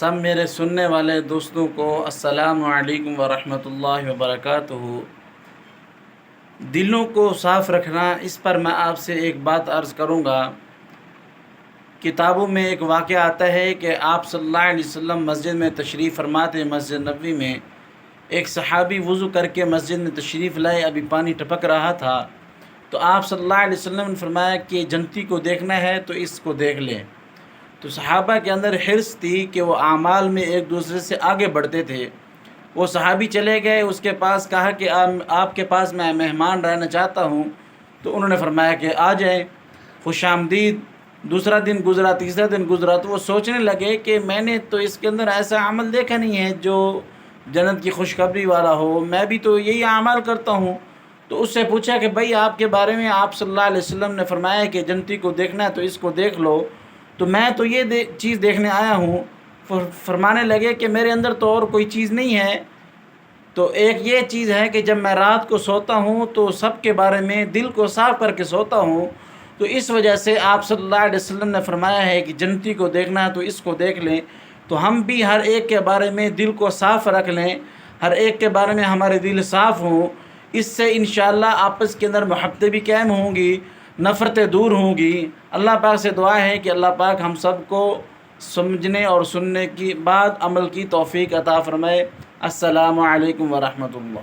سب میرے سننے والے دوستوں کو السلام علیکم ورحمۃ اللہ وبرکاتہ۔ دلوں کو صاف رکھنا، اس پر میں آپ سے ایک بات عرض کروں گا۔ کتابوں میں ایک واقعہ آتا ہے کہ آپ صلی اللہ علیہ وسلم مسجد میں تشریف فرماتے، مسجد نبوی میں ایک صحابی وضو کر کے مسجد میں تشریف لائے، ابھی پانی ٹپک رہا تھا، تو آپ صلی اللہ علیہ وسلم نے فرمایا کہ جنتی کو دیکھنا ہے تو اس کو دیکھ لیں۔ تو صحابہ کے اندر حرص تھی کہ وہ اعمال میں ایک دوسرے سے آگے بڑھتے تھے۔ وہ صحابی چلے گئے، اس کے پاس کہا کہ آپ کے پاس میں مہمان رہنا چاہتا ہوں، تو انہوں نے فرمایا کہ آ جائیں، خوش آمدید۔ دوسرا دن گزرا، تیسرا دن گزرا، تو وہ سوچنے لگے کہ میں نے تو اس کے اندر ایسا عمل دیکھا نہیں ہے جو جنت کی خوشخبری والا ہو، میں بھی تو یہی اعمال کرتا ہوں۔ تو اس سے پوچھا کہ بھائی آپ کے بارے میں آپ صلی اللہ علیہ وسلم نے فرمایا کہ جنتی کو دیکھنا ہے تو اس کو دیکھ لو، تو میں تو یہ چیز دیکھنے آیا ہوں۔ فرمانے لگے کہ میرے اندر تو اور کوئی چیز نہیں ہے، تو ایک یہ چیز ہے کہ جب میں رات کو سوتا ہوں تو سب کے بارے میں دل کو صاف کر کے سوتا ہوں، تو اس وجہ سے آپ صلی اللہ علیہ وسلم نے فرمایا ہے کہ جنتی کو دیکھنا ہے تو اس کو دیکھ لیں۔ تو ہم بھی ہر ایک کے بارے میں دل کو صاف رکھ لیں، ہر ایک کے بارے میں ہمارے دل صاف ہوں، اس سے انشاءاللہ آپس کے اندر محبتیں بھی قائم ہوں گی، نفرتیں دور ہوں گی۔ اللہ پاک سے دعا ہے کہ اللہ پاک ہم سب کو سمجھنے اور سننے کی بعد عمل کی توفیق عطا فرمائے۔ السلام علیکم ورحمۃ اللہ۔